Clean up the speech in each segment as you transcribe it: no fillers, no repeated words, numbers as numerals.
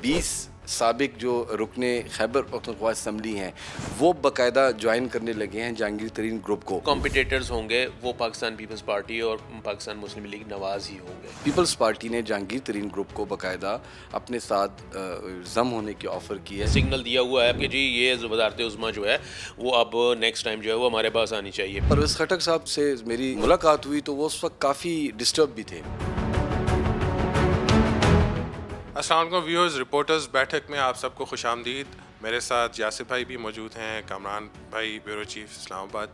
20 साबिक जो रुकने खैबर पख्तूनख्वा असम्बली हैं वो बाकायदा ज्वाइन करने लगे हैं जहांगीर तरीन ग्रुप को। कॉम्पिटिटर्स होंगे वो पाकिस्तान पीपल्स पार्टी और पाकिस्तान मुस्लिम लीग नवाज ही होंगे। पीपल्स पार्टी ने जहांगीर तरीन ग्रुप को बाकायदा अपने साथ जम होने की ऑफ़र की है। सिग्नल दिया हुआ है कि जी ये वजारत उज़्मा जो है वो अब नेक्स्ट टाइम जो है वो हमारे पास आनी चाहिए। परवेज़ खटक साहब से मेरी मुलाकात हुई तो वो उस वक्त काफ़ी डिस्टर्ब भी थे। अस्सलाम वालेकुम व्यूअर्स, रिपोर्टर्स बैठक में आप सबको खुशामदीद। मेरे साथ यासिर भाई भी मौजूद हैं, कामरान भाई ब्यूरो चीफ इस्लामाबाद।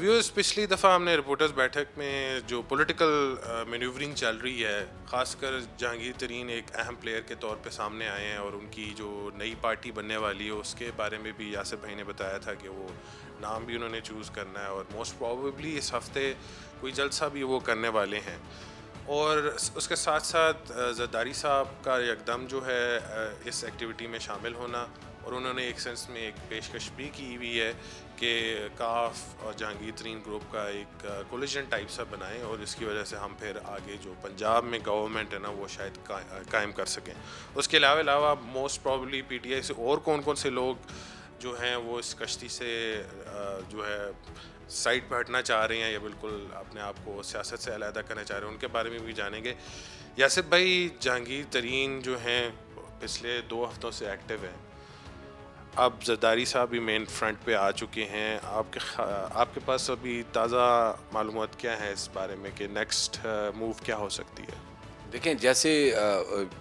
व्यूअर्स, पिछली दफ़ा हमने रिपोर्टर्स बैठक में जो पॉलिटिकल मैन्यूवरिंग चल रही है, ख़ासकर जहांगीर तरीन एक अहम प्लेयर के तौर पे सामने आए हैं और उनकी जो नई पार्टी बनने वाली है उसके बारे में भी यासिर भाई ने बताया था कि वो नाम भी उन्होंने चूज़ करना है और मोस्ट प्रॉबेबली इस हफ़्ते कोई जलसा भी वो करने वाले हैं। और उसके साथ साथ ज़रदारी साहब का एकदम जो है इस एक्टिविटी में शामिल होना, और उन्होंने एक सेंस में एक पेशकश भी की हुई है कि काफ और जहांगीर तरीन ग्रुप का एक कोलिजन टाइप सा बनाएं और इसकी वजह से हम फिर आगे जो पंजाब में गवर्नमेंट है ना वो शायद कायम कर सकें। उसके अलावा मोस्ट प्रॉबली पीटीआई से और कौन कौन से लोग जो हैं वो इस कश्ती से जो है साइड पर हटना चाह रहे हैं या बिल्कुल अपने आप को सियासत से अलहदा करना चाह रहे हैं, उनके बारे में भी जानेंगे। यासिर भाई, जहांगीर तरीन जो हैं पिछले 2 हफ्तों से एक्टिव हैं, अब जरदारी साहब भी मेन फ्रंट पे आ चुके हैं। आपके पास अभी ताज़ा मालूमात क्या है इस बारे में कि नेक्स्ट मूव क्या हो सकती है? देखें, जैसे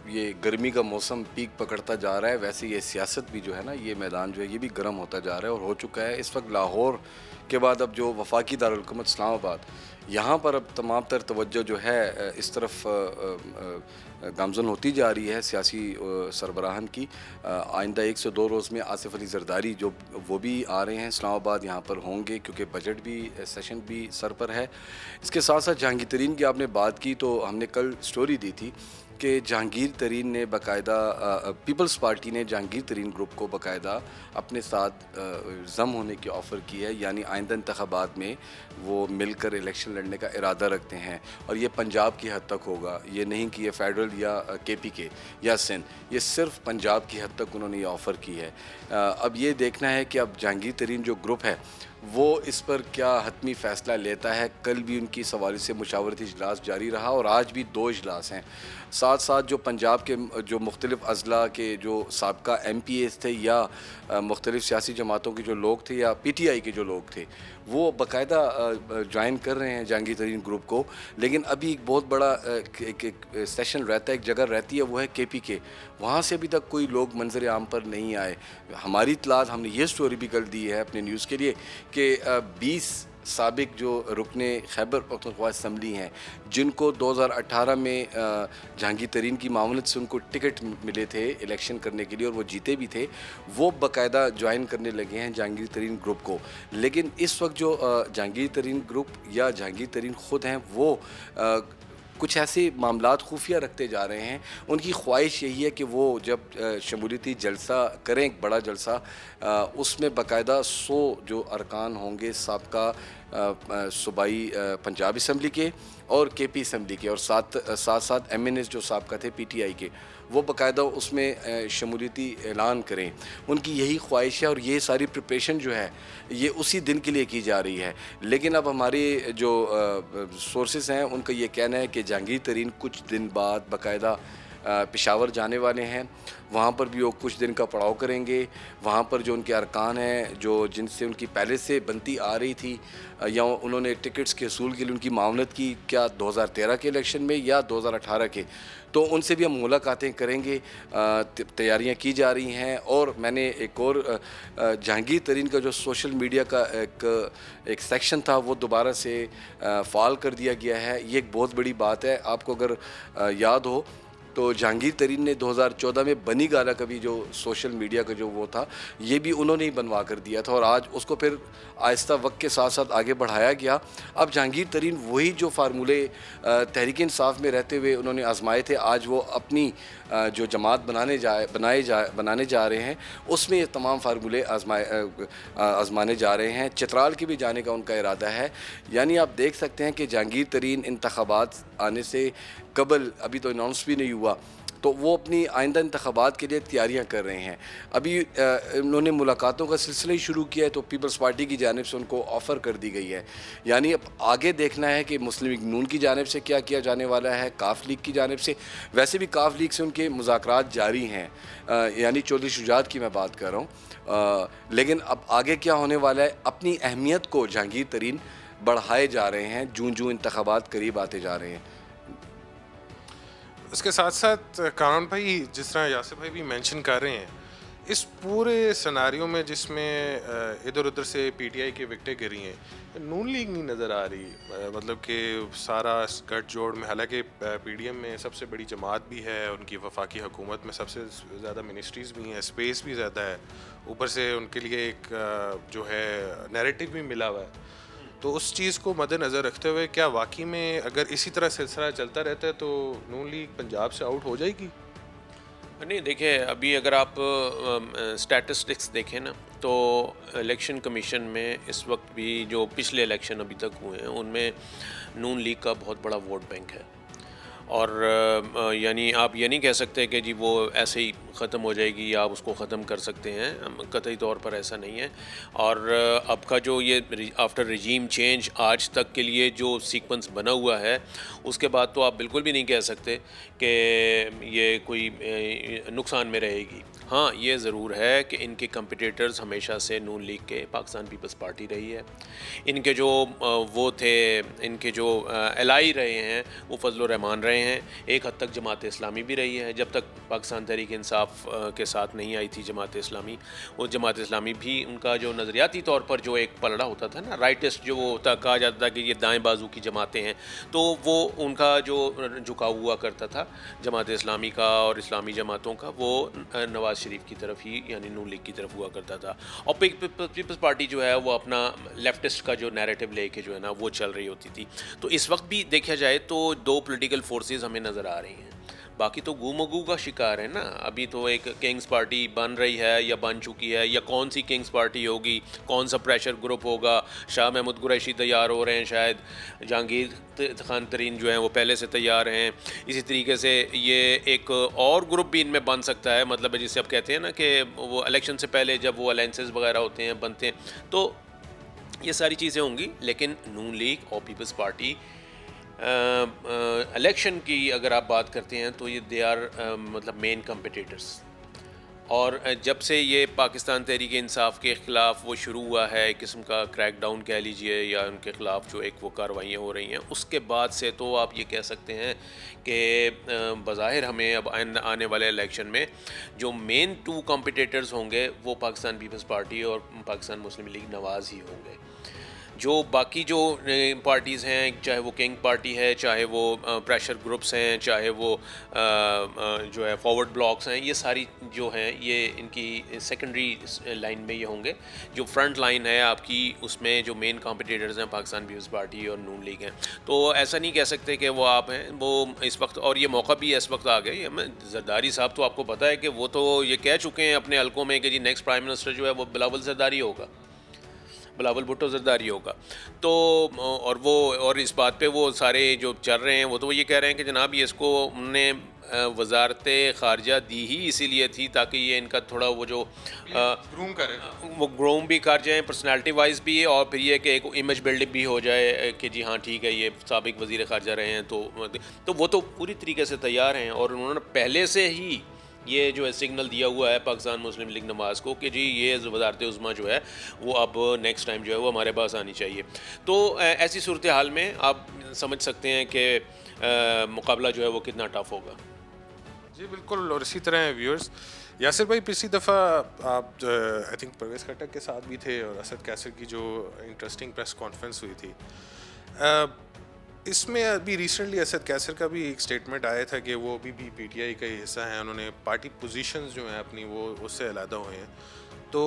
ये गर्मी का मौसम पीक पकड़ता जा रहा है वैसे ये सियासत भी जो है ना, ये मैदान जो है ये भी गर्म होता जा रहा है और हो चुका है। इस वक्त लाहौर के बाद अब जो वफाकी दारुल हुकूमत इस्लामाबाद, यहाँ पर अब तमाम तर तवज्जो जो है इस तरफ गामजन होती जा रही है सियासी सरबराहन की। आइंदा 1 से 2 रोज़ में आसिफ अली जरदारी जो वो भी आ रहे हैं इस्लामाबाद, यहाँ पर होंगे क्योंकि बजट भी सेशन भी सर पर है। इसके साथ साथ जहांगीर तरीन की आपने बात की तो हमने कल स्टोरी दी थी कि जहांगीर तरीन ने बाकायदा पीपल्स पार्टी ने जहांगीर तरीन ग्रुप को बाकायदा अपने साथ जम होने की ऑफ़र की है, यानी आइंदा इंतखाबात में वो मिलकर इलेक्शन लड़ने का इरादा रखते हैं और ये पंजाब की हद तक होगा। ये नहीं कि ये फेडरल या केपीके या सिंध, ये सिर्फ पंजाब की हद तक उन्होंने ये ऑफ़र की है। अब ये देखना है कि अब जहांगीर तरीन जो ग्रुप है वो इस पर क्या हतमी फ़ैसला लेता है। कल भी उनकी सवारी से मुशावरती इजलास जारी रहा और आज भी 2 इजलास हैं। साथ साथ जो पंजाब के जो मुख्तलिफ़ अज़ला के जो साबका MPAs थे या मुख्तलिफ़ सियासी जमातों के जो लोग थे या PTI के जो लोग थे वो बाकायदा ज्वाइन कर रहे हैं जहांगीर तरीन ग्रुप को। लेकिन अभी एक बहुत बड़ा एक सेशन रहता है, एक जगह रहती है, वो है KPK। वहाँ से अभी तक कोई लोग मंजर आम पर नहीं आए। हमारी इत्तलात, हमने ये स्टोरी भी कल दी है अपने न्यूज़ के लिए कि 20 साबिक जो रुकने खैबर पख्तूनख्वा असम्बली हैं जिनको 2018 में जहांगीर तरीन की मामलत से उनको टिकट मिले थे इलेक्शन करने के लिए और वो जीते भी थे, वो बाकायदा ज्वाइन करने लगे हैं जहांगीर तरीन ग्रुप को। लेकिन इस वक्त जो जहांगीर तरीन ग्रुप या जहांगीर तरीन ख़ुद हैं वो कुछ ऐसे मामलात खुफिया रखते जा रहे हैं। उनकी ख्वाहिश यही है कि वो जब शमूलियती जलसा करें, एक बड़ा जलसा, उसमें बाकायदा 100 जो अरकान होंगे साबका सूबाई पंजाब असम्बली के और KP असम्बली के और साथ MNAs जो साबका थे PTI के, वो बाकायदा उसमें शमूलियती ऐलान करें। उनकी यही ख्वाहिश है और ये सारी प्रिपरेशन जो है ये उसी दिन के लिए की जा रही है। लेकिन अब हमारे जो सोर्सेस हैं उनका ये कहना है कि जहांगीर तरीन कुछ दिन बाद बाकायदा पेशावर जाने वाले हैं। वहाँ पर भी वो कुछ दिन का पड़ाव करेंगे। वहाँ पर जो उनके अरकान हैं जो जिनसे उनकी पहले से बनती आ रही थी या उन्होंने टिकट्स के असूल के लिए उनकी मामलत की, क्या 2013 के इलेक्शन में या 2018 के, तो उनसे भी हम मुलाकातें करेंगे। तैयारियां की जा रही हैं। और मैंने एक और जहांगीर तरीन का जो सोशल मीडिया का एक सेक्शन था वो दोबारा से फ़ाल कर दिया गया है। ये एक बहुत बड़ी बात है। आपको अगर याद हो तो जहांगीर तरीन ने 2014 में बनी गाला का भी जो सोशल मीडिया का जो वो था ये भी उन्होंने ही बनवा कर दिया था और आज उसको फिर आहिस्ता वक्त के साथ साथ आगे बढ़ाया गया। अब जहांगीर तरीन वही जो फार्मूले तहरीक इंसाफ में रहते हुए उन्होंने आजमाए थे, आज वो अपनी जो जमात बनाने जा रहे हैं उसमें ये तमाम फार्मूले आजमाने जा रहे हैं। चित्राल की भी जाने का उनका इरादा है। यानी आप देख सकते हैं कि जहांगीर तरीन इंतखाबात आने से कबल, अभी तो अनाउंस भी नहीं हुआ, तो वो अपनी आइंदा इंतखाबात के लिए तैयारियां कर रहे हैं। अभी उन्होंने मुलाकातों का सिलसिला ही शुरू किया है, तो पीपल्स पार्टी की जानिब से उनको ऑफ़र कर दी गई है। यानी अब आगे देखना है कि मुस्लिम लीग नून की जानिब से क्या किया जाने वाला है, काफ लीग की जानिब से। वैसे भी काफ लीग से उनके मुज़ाकरात जारी हैं, यानी चौधरी शुजात की मैं बात कर रहा हूँ। लेकिन अब आगे क्या होने वाला है, अपनी अहमियत को जहांगीर तरीन बढ़ाए जा रहे हैं, जूं जूं इंतखाबात करीब आते जा रहे हैं। इसके साथ साथ कामरान भाई, जिस तरह यासिर भाई भी मेंशन कर रहे हैं, इस पूरे सिनारियों में जिसमें इधर उधर से पीटीआई की विकटें गिरी हैं, नून लीग नहीं नज़र आ रही। मतलब कि सारा गठजोड़ में, हालांकि पीडीएम में सबसे बड़ी जमात भी है, उनकी वफाकी हुकूमत में सबसे ज़्यादा मिनिस्ट्रीज़ भी हैं, स्पेस भी ज़्यादा है, ऊपर से उनके लिए एक जो है नैरेटिव भी मिला हुआ है। तो उस चीज़ को मद्देनज़र रखते हुए क्या वाकई में अगर इसी तरह सिलसिला चलता रहता है तो नून लीग पंजाब से आउट हो जाएगी? नहीं, देखिए, अभी अगर आप स्टैटिस्टिक्स देखें ना, तो इलेक्शन कमीशन में इस वक्त भी जो पिछले इलेक्शन अभी तक हुए हैं उनमें नून लीग का बहुत बड़ा वोट बैंक है। और यानी आप ये नहीं कह सकते कि जी वो ऐसे ही ख़त्म हो जाएगी या आप उसको ख़त्म कर सकते हैं, कतई तौर पर ऐसा नहीं है। और अब का जो ये आफ्टर रिजीम चेंज आज तक के लिए जो सीक्वेंस बना हुआ है, उसके बाद तो आप बिल्कुल भी नहीं कह सकते कि ये कोई नुकसान में रहेगी। हाँ, ये ज़रूर है कि इनके कंपिटिटर्स हमेशा से नून लीग के पाकिस्तान पीपल्स पार्टी रही है। इनके जो वो थे, इनके जो एलाई रहे हैं वो फजल रहमान रहे हैं, एक हद तक जमात इस्लामी भी रही है। जब तक पाकिस्तान तहरीक इंसाफ के साथ नहीं आई थी जमात इस्लामी, वो जमात इस्लामी भी उनका जो नज़रियाती तौर पर जो एक पलड़ा होता था ना, राइटिस्ट जो वो होता, कहा जाता था कि ये दाएं बाजू की जमातें हैं, तो वो उनका जो झुकाव हुआ करता था जमात इस्लामी का और इस्लामी जमातों का, वो नवाज शरीफ की तरफ ही यानी नून लीग की तरफ हुआ करता था। और पीपल्स पार्टी जो है वो अपना लेफ्टिस्ट का जो नैरेटिव लेके जो है ना वो चल रही होती थी। तो इस वक्त भी देखा जाए तो दो पॉलिटिकल फोर्सेस हमें नज़र आ रही हैं, बाकी तो गुमगू का शिकार है ना। अभी तो एक किंग्स पार्टी बन रही है या बन चुकी है, या कौन सी किंग्स पार्टी होगी, कौन सा प्रेशर ग्रुप होगा। शाह महमूद कुरैशी तैयार हो रहे हैं, शायद जहांगीर खान तरीन जो हैं वो पहले से तैयार हैं। इसी तरीके से ये एक और ग्रुप भी इनमें बन सकता है, मतलब जिसे आप कहते हैं ना कि वो इलेक्शन से पहले जब वो अलायंसेस वगैरह होते हैं, बनते हैं, तो ये सारी चीज़ें होंगी। लेकिन नून लीग और पीपल्स पार्टी इलेक्शन की अगर आप बात करते हैं तो ये दे आर मतलब मेन कम्पिटिटर्स। और जब से ये पाकिस्तान तहरीक इंसाफ के ख़िलाफ़ वो शुरू हुआ है, एक किस्म का क्रैकडाउन कह लीजिए, या उनके ख़िलाफ़ जो एक वो कार्रवाइयाँ हो रही हैं, उसके बाद से तो आप ये कह सकते हैं कि बज़ाहिर हमें अब आने वाले इलेक्शन में जो मेन टू कॉम्पिटिटर्स होंगे वो पाकिस्तान पीपल्स पार्टी और पाकिस्तान मुस्लिम लीग नवाज़ ही होंगे। जो बाकी जो पार्टीज़ हैं, चाहे वो किंग पार्टी है, चाहे वो प्रेशर ग्रुप्स हैं, चाहे वो जो है फॉरवर्ड ब्लॉक्स हैं, ये सारी जो हैं ये इनकी सेकेंडरी लाइन में ये होंगे। जो फ्रंट लाइन है आपकी, उसमें जो मेन कॉम्पिटिटर्स हैं पाकिस्तान पीपल्स पार्टी और नून लीग हैं। तो ऐसा नहीं कह सकते कि वो आप हैं वो इस वक्त, और ये मौका भी इस वक्त आ गए। जरदारी साहब तो आपको पता है कि वो तो ये कह चुके हैं अपने हलकों में कि जी नेक्स्ट प्राइम मिनिस्टर जो है वो बिलावल जरदारी होगा, बिलावल भुट्टो जरदारी होगा। तो और इस बात पे वो सारे जो चल रहे हैं वो तो ये कह रहे हैं कि जनाब ये इसको उनने वजारत ख़ारजा दी ही इसीलिए थी ताकि ये इनका थोड़ा वो जो ग्रूम करें, वो ग्रूम भी कर जाएँ पर्सनालिटी वाइज भी, और फिर ये कि एक इमेज बिल्डअप भी हो जाए कि जी हाँ ठीक है ये साबिक वज़ीर ख़ारजा रहे हैं। तो वो तो पूरी तरीके से तैयार हैं, और उन्होंने पहले से ही ये जो है सिग्नल दिया हुआ है पाकिस्तान मुस्लिम लीग नवाज़ को कि जी ये वज़ारत उज़्मा जो है वो अब नेक्स्ट टाइम जो है वो हमारे पास आनी चाहिए। तो ऐसी सूरत हाल में आप समझ सकते हैं कि मुकाबला जो है वो कितना टफ होगा। जी बिल्कुल। और इसी तरह व्यूअर्स, यासिर भाई पिछली दफ़ा आप आई थिंक परवेज़ खट्टक के साथ भी थे, और असद कैसर की जो इंटरेस्टिंग प्रेस कॉन्फ्रेंस हुई थी, इसमें अभी रिसेंटली असद कैसर का भी एक स्टेटमेंट आया था कि वो अभी भी पीटीआई का ही हिस्सा हैं, उन्होंने पार्टी पोजीशंस जो हैं अपनी वो उससे अलहदा हुए हैं। तो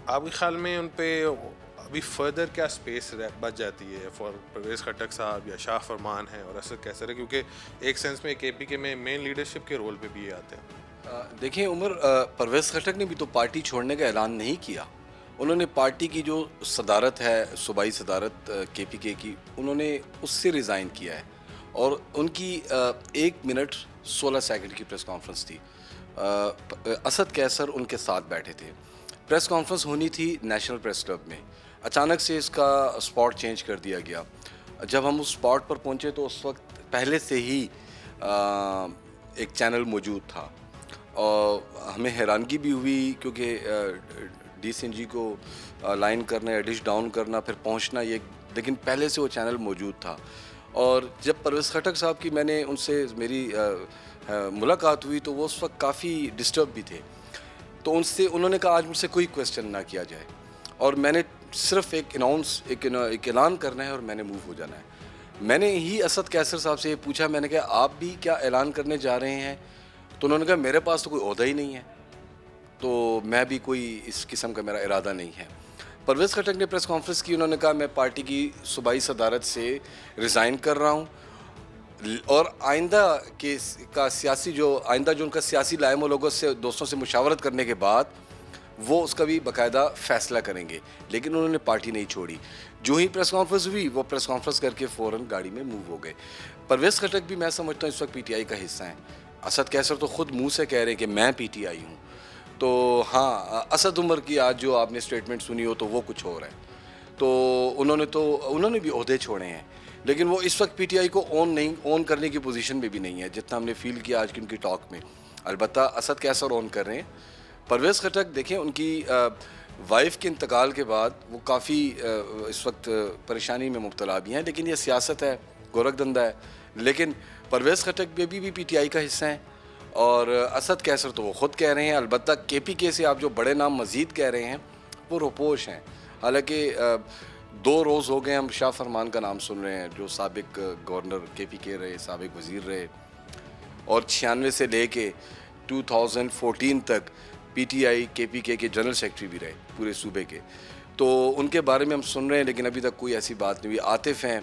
आपके ख्याल में उन पे अभी फर्दर क्या स्पेस बच जाती है फॉर परवेज़ खट्टक साहब या शाह फरमान है और असद कैसर है, क्योंकि एक सेंस में केपीके में मेन लीडरशिप के रोल पे भी ये आते हैं? देखिए उमर, परवेज़ खट्टक ने भी तो पार्टी छोड़ने का ऐलान नहीं किया। उन्होंने पार्टी की जो सदारत है, सूबाई सदारत केपीके की, उन्होंने उससे रिज़ाइन किया है, और उनकी 1 मिनट 16 सेकंड की प्रेस कॉन्फ्रेंस थी। असद कैसर उनके साथ बैठे थे। प्रेस कॉन्फ्रेंस होनी थी नेशनल प्रेस क्लब में, अचानक से इसका स्पॉट चेंज कर दिया गया। जब हम उस स्पॉट पर पहुंचे तो उस वक्त पहले से ही एक चैनल मौजूद था और हमें हैरानगी भी हुई क्योंकि DCNG को लाइन करना या डिश डाउन करना फिर पहुंचना, ये लेकिन पहले से वो चैनल मौजूद था। और जब परवेज़ खटक साहब की मैंने उनसे मेरी मुलाकात हुई तो वो उस वक्त काफ़ी डिस्टर्ब भी थे। तो उनसे उन्होंने कहा आज मुझसे कोई क्वेश्चन ना किया जाए और मैंने सिर्फ एक ऐलान करना है और मैंने मूव हो जाना है। मैंने ही असद कैसर साहब से ये पूछा, मैंने कहा आप भी क्या ऐलान करने जा रहे हैं? तो उन्होंने कहा मेरे पास तो कोई ओहदा ही नहीं है, तो मैं भी कोई इस किस्म का मेरा इरादा नहीं है। परवेज़ खटक ने प्रेस कॉन्फ्रेंस की, उन्होंने कहा मैं पार्टी की सूबाई सदारत से रिज़ाइन कर रहा हूँ और आइंदा जो उनका सियासी लायम लोगों से दोस्तों से मुशावरत करने के बाद वो उसका भी बाकायदा फ़ैसला करेंगे। लेकिन उन्होंने पार्टी नहीं छोड़ी। जो ही प्रेस कॉन्फ्रेंस हुई वो प्रेस कॉन्फ्रेंस करके फ़ौरन गाड़ी में मूव हो गए। परवेज़ खटक भी मैं समझता हूँ इस वक्त PTI का हिस्सा हैं। असद कैसर तो ख़ुद मुँह से कह रहे हैं कि मैं PTI हूँ। तो हाँ, असद उमर की आज जो आपने स्टेटमेंट सुनी हो तो वो कुछ और है। तो उन्होंने भी ओहदे छोड़े हैं, लेकिन वो इस वक्त PTI को ऑन करने की पोजीशन में भी नहीं है जितना हमने फील किया आज की उनकी टॉक में। अलबत्ता असद कैसर ऑन कर रहे हैं। परवेज़ खटक देखें, उनकी वाइफ के इंतकाल के बाद वो काफ़ी इस वक्त परेशानी में मुब्तला भी हैं, लेकिन ये सियासत है, गोरख धंधा है। लेकिन परवेज़ खटक भी PTI का हिस्सा हैं और असद कैसर तो वो ख़ुद कह रहे हैं। अलबत्ता KPK से आप जो बड़े नाम मज़ीद कह रहे हैं वो रोपोश हैं। हालांकि 2 रोज़ हो गए हम शाह फरमान का नाम सुन रहे हैं, जो साबिक गवर्नर KPK रहे, साबिक वज़ीर रहे और 96 से लेके 2014 तक PTI KPK के जनरल सेक्रेटरी भी रहे पूरे सूबे के। तो उनके बारे में हम सुन रहे हैं, लेकिन अभी तक कोई ऐसी बात नहीं हुई। आतिफ हैं,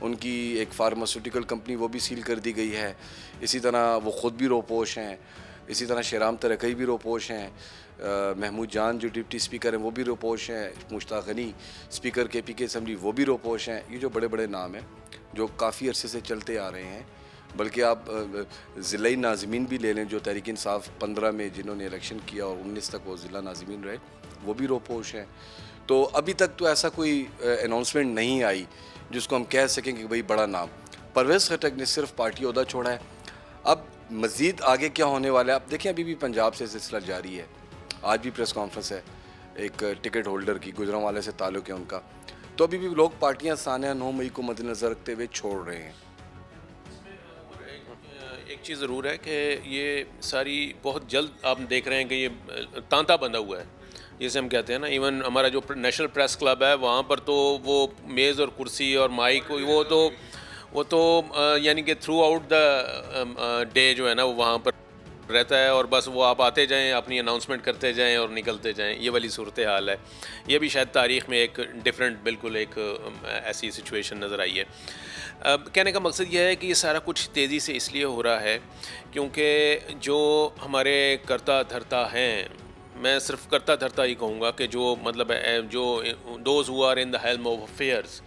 उनकी एक फार्मास्यूटिकल कंपनी वो भी सील कर दी गई है। इसी तरह वो ख़ुद भी रोपोश हैं। इसी तरह शेराम तरकई भी रोपोश हैं। महमूद जान जो डिप्टी स्पीकर हैं वो भी रोपोश हैं। Mushtaq Ghani speaker KPK assembly वो भी रोपोश हैं। ये जो बड़े बड़े नाम हैं जो काफ़ी अरसे से चलते आ रहे हैं, बल्कि आप ज़िला नाज़मीन भी ले लें जो तहरीक इंसाफ 15 में जिन्होंने इलेक्शन किया और 19 तक वो ज़िला नाज़मीन रहे, वो भी रोपोश हैं। तो अभी तक तो ऐसा कोई अनाउंसमेंट नहीं आई जिसको हम कह सकें कि भाई बड़ा नाम। परवेज़ खटक ने सिर्फ पार्टी ओहदा छोड़ा है। अब मज़ीद आगे क्या होने वाला है आप देखें। अभी भी पंजाब से सिलसिला जारी है। आज भी प्रेस कॉन्फ्रेंस है एक टिकट होल्डर की, गुजरांवाले से ताल्लुक़ है उनका। तो अभी भी लोग पार्टियाँ सानिया 9 मई को मद्देनज़र रखते हुए छोड़ रहे हैं। एक चीज़ ज़रूर है कि ये सारी बहुत जल्द आप देख रहे हैं कि ये तांता बंधा हुआ है, जैसे हम कहते हैं ना। इवन हमारा जो नेशनल प्रेस क्लब है वहाँ पर तो वो मेज़ और कुर्सी और माइक वो तो यानी कि थ्रू आउट द डे जो है ना वो वहाँ पर रहता है और बस वो आप आते जाएं, अपनी अनाउंसमेंट करते जाएं और निकलते जाएं। ये वाली सूरत हाल है। ये भी शायद तारीख़ में एक डिफरेंट बिल्कुल एक ऐसी सिचुएशन नज़र आई है। कहने का मकसद यह है कि ये सारा कुछ तेज़ी से इसलिए हो रहा है क्योंकि जो हमारे करता धरता हैं, मैं सिर्फ करता धरता ही कहूँगा कि जो मतलब जो those who are in the helm of affairs,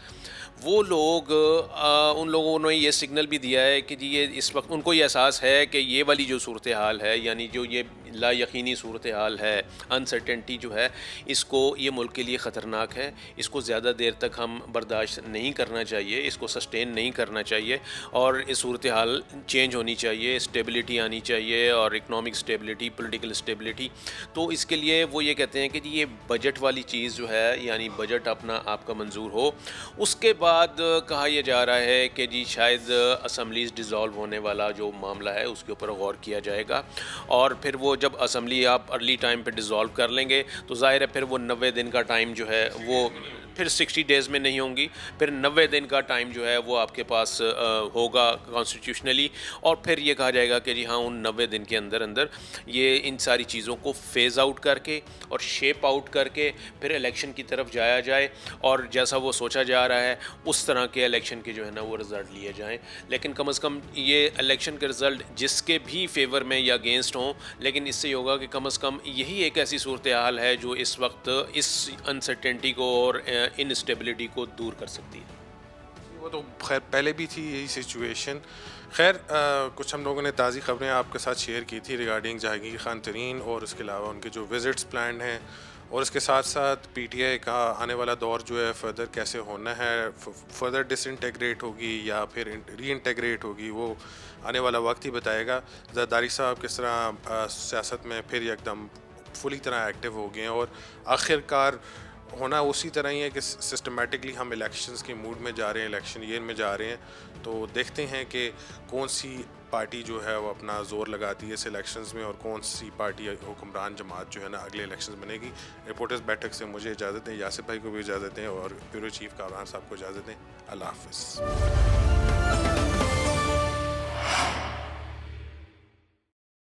वो लोग उन लोगों ने ये सिग्नल भी दिया है कि जी ये इस वक्त उनको ये एहसास है कि ये वाली जो सूरत हाल है, यानी जो ये ला यकीनी सूरत हाल है, अनसर्टेनिटी जो है, इसको ये मुल्क के लिए ख़तरनाक है। इसको ज़्यादा देर तक हम बर्दाश्त नहीं करना चाहिए, इसको सस्टेन नहीं करना चाहिए और इस सूरत हाल चेंज होनी चाहिए, स्टेबिलिटी आनी चाहिए और इकनॉमिक स्टेबिलिटी, पॉलिटिकल स्टेबिलिटी। तो इसके लिए वो ये कहते हैं कि जी ये बजट वाली चीज़ जो है, यानी बजट अपना आपका मंजूर हो। उसके बाद कहा यह जा रहा है कि जी शायद असम्बलीज़ डिज़ोल्व होने वाला जो मामला है उसके ऊपर गौर किया जाएगा और फिर वो जब असम्बली आप अर्ली टाइम पे डिज़ोल्व कर लेंगे तो ज़ाहिर है फिर वो 90 दिन का टाइम जो है वो फिर 60 डेज़ में नहीं होंगी, फिर 90 दिन का टाइम जो है वो आपके पास होगा कॉन्स्टिट्यूशनली और फिर ये कहा जाएगा कि जी हाँ उन 90 दिन के अंदर अंदर ये इन सारी चीज़ों को फ़ेज़ आउट करके और शेप आउट करके फिर इलेक्शन की तरफ जाया जाए और जैसा वो सोचा जा रहा है उस तरह के इलेक्शन के जो है ना वो रिज़ल्ट लिए जाएँ। लेकिन कम अज़ कम ये इलेक्शन के रिज़ल्ट जिसके भी फेवर में या अगेंस्ट हों, लेकिन इससे होगा कि कम अज़ कम यही एक ऐसी सूरत हाल है जो इस वक्त इस अनसर्टेनिटी को और इनस्टेबिलिटी को दूर कर सकती है। वो तो खैर पहले भी थी यही सिचुएशन। खैर कुछ हम लोगों ने ताज़ी खबरें आपके साथ शेयर की थी रिगार्डिंग जहांगीर खान तरीन और उसके अलावा उनके जो विज़िट्स प्लान हैं, और इसके साथ साथ पीटीआई का आने वाला दौर जो है फर्दर कैसे होना है, फर्दर डिसइंटेग्रेट होगी या फिर रीइंटेग्रेट होगी, वो आने वाला वक्त ही बताएगा। जरदारी साहब किस तरह सियासत में फिर एकदम फुली तरह एक्टिव हो गए हैं और आखिरकार होना उसी तरह ही है कि सिस्टमेटिकली हम इलेक्शंस के मूड में जा रहे हैं, इलेक्शन ईयर में जा रहे हैं। तो देखते हैं कि कौन सी पार्टी जो है वो अपना ज़ोर लगाती है इस इलेक्शंस में और कौन सी पार्टी हुक्मरान जमात जो है ना अगले इलेक्शंस बनेगी। रिपोर्टर्स बैठक से मुझे इजाज़त दें, यासिर भाई को भी इजाज़त दें और ब्यूरो चीफ कामरान साहब को इजाज़त दें। अल्लाह हाफ़िज़।